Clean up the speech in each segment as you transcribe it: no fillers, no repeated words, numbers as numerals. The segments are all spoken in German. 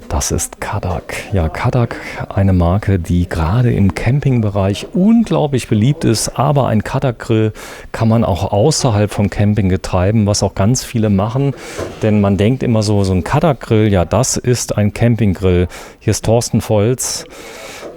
Das ist Kadak. Ja, Kadak, eine Marke, die gerade im Campingbereich unglaublich beliebt ist. Aber ein Kadak-Grill kann man auch außerhalb vom Camping betreiben, was auch ganz viele machen. Denn man denkt immer so ein Kadak-Grill, ja, das ist ein Campinggrill. Hier ist Thorsten Volz.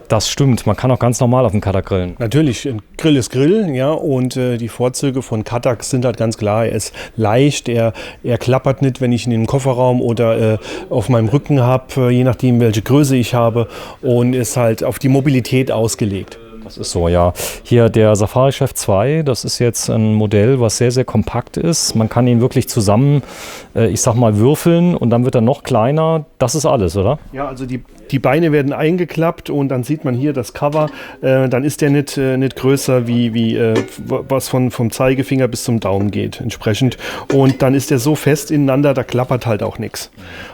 Das stimmt, man kann auch ganz normal auf dem Kadak grillen. Natürlich, ein Grill ist Grill, ja, und die Vorzüge von Kadak sind halt ganz klar. Er ist leicht, er klappert nicht, wenn ich ihn im Kofferraum oder auf meinem Rücken habe, je nachdem, welche Größe ich habe, und ist halt auf die Mobilität ausgelegt. Das ist so, ja. Hier der Safari Chef 2, das ist jetzt ein Modell, was sehr, sehr kompakt ist. Man kann ihn wirklich zusammen, ich sag mal, würfeln und dann wird er noch kleiner. Das ist alles, oder? Ja, also die Beine werden eingeklappt und dann sieht man hier das Cover. Dann ist der nicht größer wie was vom Zeigefinger bis zum Daumen geht, entsprechend. Und dann ist der so fest ineinander, da klappert halt auch nichts.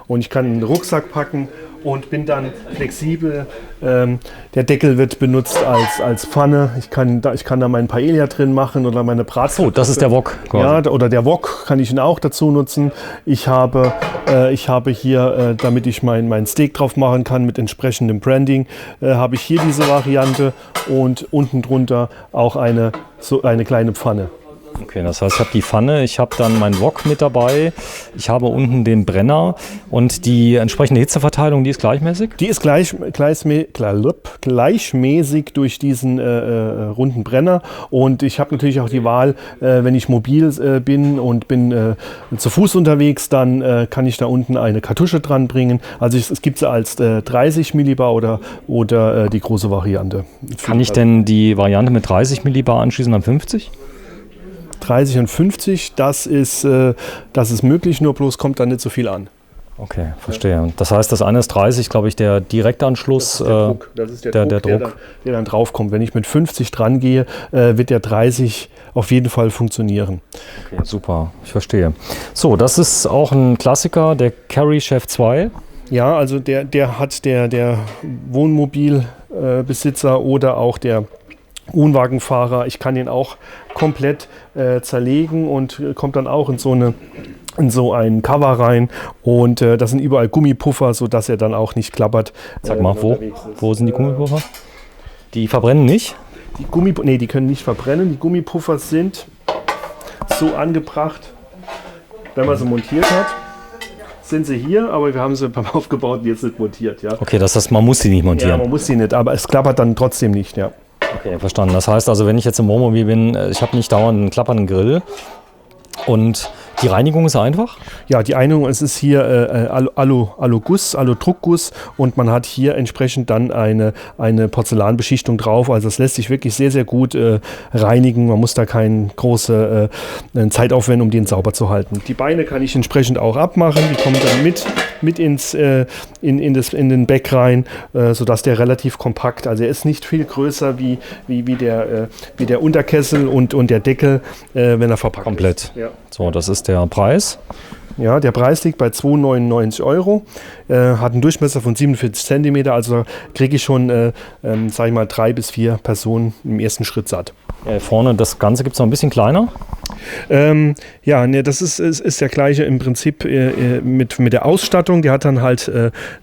Und ich kann einen Rucksack packen und bin dann flexibel. Der Deckel wird benutzt als Pfanne. Ich kann da mein Paella drin machen oder meine Bratpfanne. Oh, das ist der Wok. Ja, oder der Wok kann ich ihn auch dazu nutzen. Ich habe hier, damit ich mein Steak drauf machen kann mit entsprechendem Branding, habe ich hier diese Variante und unten drunter auch eine kleine Pfanne. Okay, das heißt, ich habe die Pfanne, ich habe dann meinen Wok mit dabei, ich habe unten den Brenner und die entsprechende Hitzeverteilung, die ist gleichmäßig? Die ist gleichmäßig durch diesen runden Brenner, und ich habe natürlich auch die Wahl, wenn ich mobil bin und bin zu Fuß unterwegs, dann kann ich da unten eine Kartusche dran bringen. Also es gibt sie als 30 Millibar oder die große Variante. Kann ich denn die Variante mit 30 Millibar anschließen an 50? 30 und 50, das ist möglich, nur bloß kommt da nicht so viel an. Okay, verstehe. Das heißt, das eine ist 30, glaube ich, der Direktanschluss. Das ist der Druck, der dann drauf kommt. Wenn ich mit 50 dran gehe, wird der 30 auf jeden Fall funktionieren. Okay, super, ich verstehe. So, das ist auch ein Klassiker, der Carry Chef 2. Ja, also der hat der Wohnmobilbesitzer oder auch der Wohnwagenfahrer, ich kann den auch komplett zerlegen und kommt dann auch in so ein Cover rein, und da sind überall Gummipuffer, sodass er dann auch nicht klappert. Sag mal, wo sind die Gummipuffer? Die verbrennen nicht? Die können nicht verbrennen. Die Gummipuffer sind so angebracht, wenn man sie montiert hat. Sind sie hier, aber wir haben sie beim Aufgebaut jetzt nicht montiert. Ja. Okay, das heißt, man muss sie nicht montieren. Ja, man muss sie nicht, aber es klappert dann trotzdem nicht, ja. Okay, verstanden. Das heißt also, wenn ich jetzt im Wohnmobil bin, ich habe nicht dauernd einen klappernden Grill, und die Reinigung ist einfach? Ja, die Reinigung, es ist hier Alu-Druckguss, und man hat hier entsprechend dann eine Porzellanbeschichtung drauf. Also das lässt sich wirklich sehr, sehr gut reinigen. Man muss da keine große Zeit aufwenden, um den sauber zu halten. Die Beine kann ich entsprechend auch abmachen. Die kommen dann mit in den Back rein, sodass der relativ kompakt, also er ist nicht viel größer wie der Unterkessel und der Deckel, wenn er verpackt komplett ist. Ja. So, das ist der Preis. Ja, der Preis liegt bei 2,99 €, hat einen Durchmesser von 47 cm, also kriege ich schon, sage ich mal, 3 bis 4 Personen im ersten Schritt satt. Vorne das Ganze gibt es noch ein bisschen kleiner? Das ist der gleiche im Prinzip mit der Ausstattung. Der hat dann halt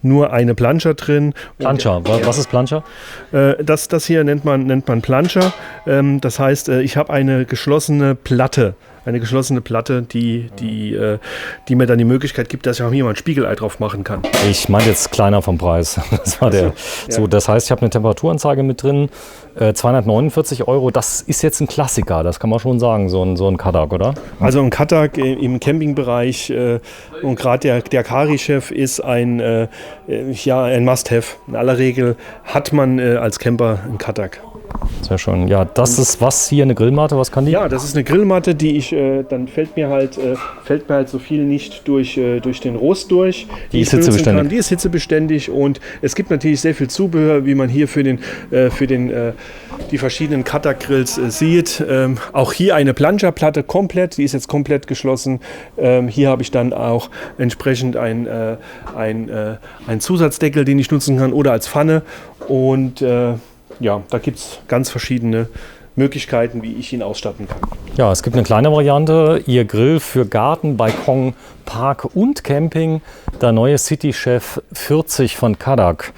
nur eine Planscher drin. Planscher, was ist Planscher? Das hier nennt man Planscher. Das heißt, ich habe eine geschlossene Platte. Die mir dann die Möglichkeit gibt, dass ich auch hier mal ein Spiegelei drauf machen kann. Ich meine jetzt kleiner vom Preis. Das war der. So, das heißt, ich habe eine Temperaturanzeige mit drin. 249 €, das ist jetzt ein Klassiker, das kann man schon sagen, so ein Kadak, oder? Also ein Kadak im Campingbereich und gerade der Kari-Chef ist ein Must-Have. In aller Regel hat man als Camper einen Kadak. Sehr schön. Ja, das ist was hier, eine Grillmatte, was kann die? Ja, das ist eine Grillmatte, die dann fällt mir halt so viel nicht durch den Rost durch. Die ist hitzebeständig. Die ist hitzebeständig, und es gibt natürlich sehr viel Zubehör, wie man hier für die verschiedenen Kadak-Grills sieht. Auch hier eine Planscherplatte komplett, die ist jetzt komplett geschlossen. Hier habe ich dann auch entsprechend ein Zusatzdeckel, den ich nutzen kann, oder als Pfanne, und da gibt es ganz verschiedene Möglichkeiten, wie ich ihn ausstatten kann. Ja, es gibt eine kleine Variante. Ihr Grill für Garten, Balkon, Park und Camping. Der neue City-Chef 40 von Kadak.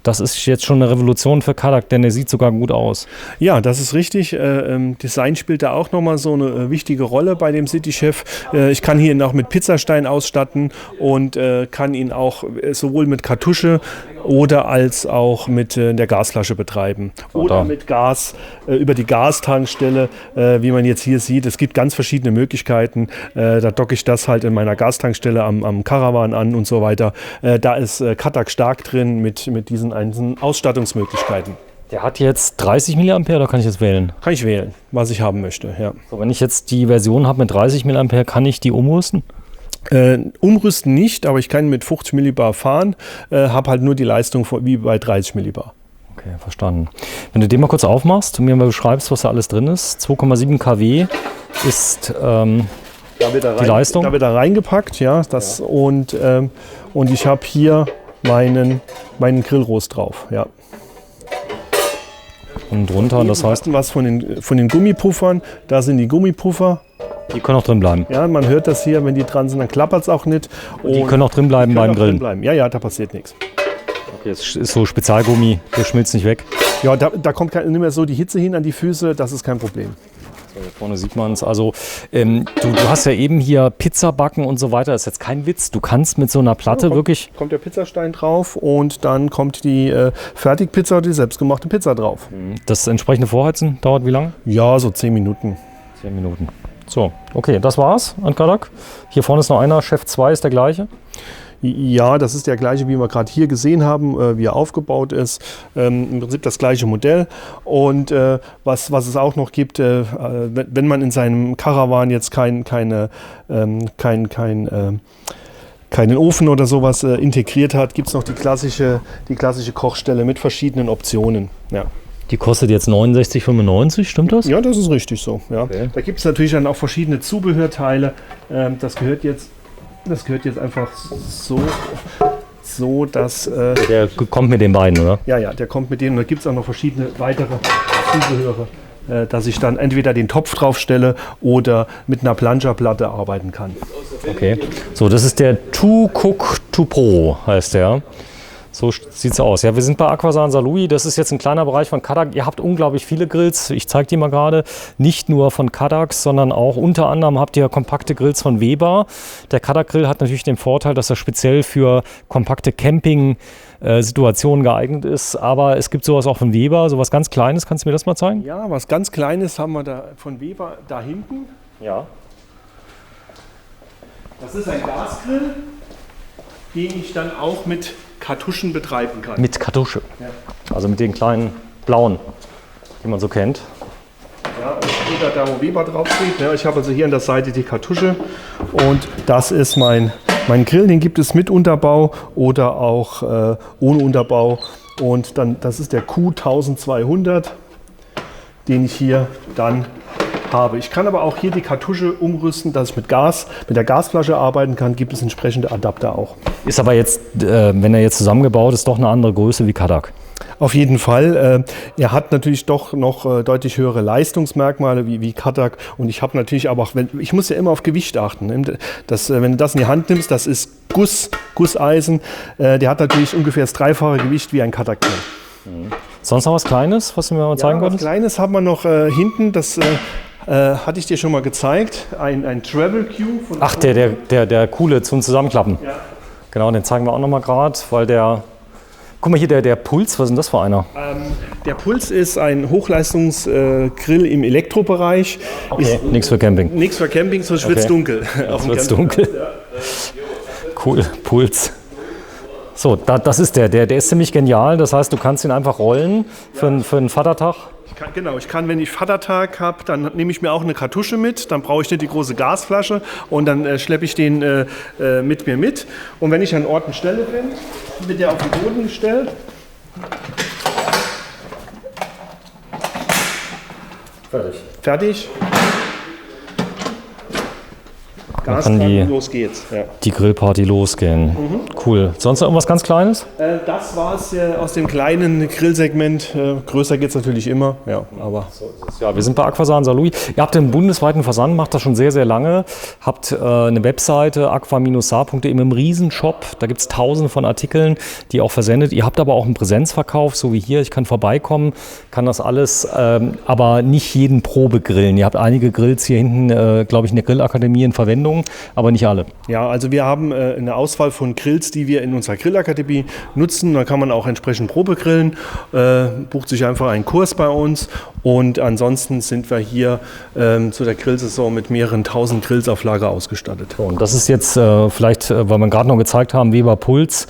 Das ist jetzt schon eine Revolution für Kadak, denn er sieht sogar gut aus. Ja, das ist richtig. Design spielt da auch nochmal so eine wichtige Rolle bei dem City-Chef. Ich kann hier ihn auch mit Pizzastein ausstatten und kann ihn auch sowohl mit Kartusche oder als auch mit der Gasflasche betreiben. Oder mit Gas über die Gastankstelle, wie man jetzt hier sieht. Es gibt ganz verschiedene Möglichkeiten. Da docke ich das halt in meiner Gastankstelle am Caravan an und so weiter. Da ist Kadak stark drin mit diesen einzelnen Ausstattungsmöglichkeiten. Der hat jetzt 30 mAh, oder kann ich jetzt wählen? Kann ich wählen, was ich haben möchte, ja. So, wenn ich jetzt die Version habe mit 30 mAh, kann ich die umrüsten? Umrüsten nicht, aber ich kann mit 50 mAh fahren, habe halt nur die Leistung wie bei 30 mAh. Okay, verstanden. Wenn du den mal kurz aufmachst und mir mal beschreibst, was da alles drin ist. 2,7 kW ist die Leistung. Da wird da reingepackt, ja. Und ich habe hier meinen Grillrost drauf, ja. Und drunter, das heißt... Was von den Gummipuffern, da sind die Gummipuffer. Die können auch drin bleiben. Ja, man hört das hier, wenn die dran sind, dann klappert es auch nicht. Und die können auch drin bleiben beim Grillen? Ja, da passiert nichts. Okay, das ist so Spezialgummi, der schmilzt nicht weg. Ja, da kommt nicht mehr so die Hitze hin an die Füße, das ist kein Problem. So, hier vorne sieht man es. Also du hast ja eben hier Pizza backen und so weiter. Das ist jetzt kein Witz. Du kannst mit so einer Platte wirklich... Kommt der Pizzastein drauf und dann kommt die Fertigpizza, die selbstgemachte Pizza drauf. Das entsprechende Vorheizen dauert wie lange? Ja, so 10 Minuten. 10 Minuten. So, okay, das war's an Kadak. Hier vorne ist noch einer, Chef 2 ist der gleiche. Ja, das ist der gleiche, wie wir gerade hier gesehen haben, wie er aufgebaut ist. Im Prinzip das gleiche Modell. Und was es auch noch gibt, wenn man in seinem Caravan jetzt keinen Ofen oder sowas integriert hat, gibt es noch die klassische Kochstelle mit verschiedenen Optionen. Ja. Die kostet jetzt 69,95, stimmt das? Ja, das ist richtig so. Ja. Okay. Da gibt es natürlich dann auch verschiedene Zubehörteile. Das gehört jetzt einfach so, dass... der kommt mit den beiden, oder? Ja, der kommt mit denen. Und da gibt es auch noch verschiedene weitere Zubehöre, dass ich dann entweder den Topf drauf stelle oder mit einer Plancherplatte arbeiten kann. Okay. So, das ist der To Cook To Pro, heißt der. So sieht es aus. Ja, wir sind bei Aquasan Saarlouis. Das ist jetzt ein kleiner Bereich von Kadak. Ihr habt unglaublich viele Grills. Ich zeige die mal gerade. Nicht nur von Kadak, sondern auch unter anderem habt ihr kompakte Grills von Weber. Der Kadak-Grill hat natürlich den Vorteil, dass er speziell für kompakte Camping-Situationen geeignet ist. Aber es gibt sowas auch von Weber, sowas ganz Kleines. Kannst du mir das mal zeigen? Ja, was ganz Kleines haben wir da von Weber da hinten. Ja. Das ist ein Gasgrill, den ich dann auch mit Kartuschen betreiben kann. Mit Kartusche? Ja. Also mit den kleinen blauen, die man so kennt. Ja, steht da, wo Weber draufsteht. Ja, ich habe also hier an der Seite die Kartusche und das ist mein Grill. Den gibt es mit Unterbau oder auch ohne Unterbau. Und dann, das ist der Q1200, den ich hier dann habe. Ich kann aber auch hier die Kartusche umrüsten, dass ich mit der Gasflasche arbeiten kann, gibt es entsprechende Adapter auch. Ist aber jetzt, wenn er jetzt zusammengebaut ist, doch eine andere Größe wie Kadak? Auf jeden Fall. Er hat natürlich doch noch deutlich höhere Leistungsmerkmale wie Kadak und ich habe natürlich aber auch, ich muss ja immer auf Gewicht achten. Wenn du das in die Hand nimmst, das ist Gusseisen, der hat natürlich ungefähr das dreifache Gewicht wie ein Kadak. Sonst noch was Kleines, was du mir mal zeigen konntest? Was Kleines haben wir noch hinten, das hatte ich dir schon mal gezeigt, ein Travel Cube. Von Ach, der coole zum Zusammenklappen. Ja. Genau, den zeigen wir auch noch mal gerade, weil der... Guck mal hier, der Puls, was ist denn das für einer? Der Puls ist ein Hochleistungsgrill im Elektrobereich. Okay, nichts für Camping. Nichts für Camping, sonst wird es dunkel. Sonst wird es dunkel. Ja. Cool, Puls. So, das ist der ist ziemlich genial. Das heißt, du kannst ihn einfach rollen für einen Vatertag. Ich kann, wenn ich Vatertag habe, dann nehme ich mir auch eine Kartusche mit, dann brauche ich nicht die große Gasflasche und dann schleppe ich den mit mir mit. Und wenn ich an Ort und Stelle bin, wird der auf den Boden gestellt. Fertig. Gas kann dran, los geht's. Ja. die Grillparty losgehen. Cool. Sonst noch irgendwas ganz Kleines? Das war es aus dem kleinen Grillsegment. Größer geht es natürlich immer. Ja, aber Ja, wir sind bei Aquasar in Saarlouis. Ihr habt einen bundesweiten Versand, macht das schon sehr, sehr lange. Habt eine Webseite, aqua-saar.de, im Riesenshop. Da gibt es tausende von Artikeln, die auch versendet. Ihr habt aber auch einen Präsenzverkauf, so wie hier. Ich kann vorbeikommen, kann das alles, aber nicht jeden Probe grillen. Ihr habt einige Grills hier hinten, glaube ich, in der Grillakademie in Verwendung, aber nicht alle. ja, also wir haben eine Auswahl von Grills, die wir in unserer Grillakademie nutzen. Da kann man auch entsprechend Probe grillen. Bucht sich einfach einen Kurs bei uns. Und ansonsten sind wir hier zu der Grillsaison mit mehreren tausend Grills auf Lager ausgestattet. Und das ist jetzt vielleicht, weil wir gerade noch gezeigt haben, Weber Puls.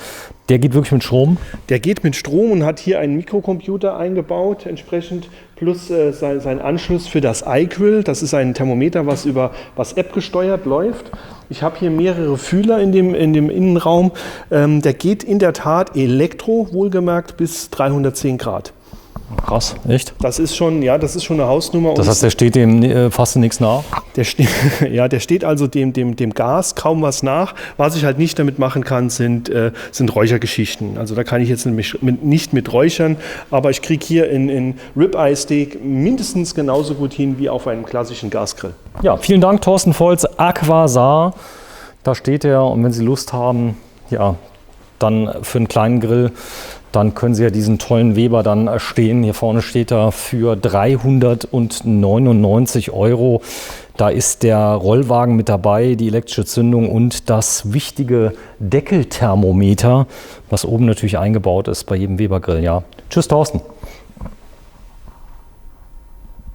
Der geht wirklich mit Strom? Der geht mit Strom und hat hier einen Mikrocomputer eingebaut, entsprechend, plus sein Anschluss für das iGrill. Das ist ein Thermometer, was App gesteuert läuft. Ich habe hier mehrere Fühler in dem Innenraum. Der geht in der Tat elektro, wohlgemerkt, bis 310 Grad. Krass, echt? Das ist schon eine Hausnummer. Das heißt, der steht dem fast nichts nach? Der steht also dem Gas kaum was nach. Was ich halt nicht damit machen kann, sind Räuchergeschichten. Also da kann ich jetzt nicht mit räuchern, aber ich kriege hier in Ribeye Steak mindestens genauso gut hin wie auf einem klassischen Gasgrill. Ja, vielen Dank, Thorsten Volz, Aquasar. Da steht er und wenn Sie Lust haben, ja, dann für einen kleinen Grill, dann können Sie ja diesen tollen Weber dann erstehen. Hier vorne steht er für 399 €. Da ist der Rollwagen mit dabei, die elektrische Zündung und das wichtige Deckelthermometer, was oben natürlich eingebaut ist bei jedem Weber-Grill. Ja. Tschüss, Thorsten.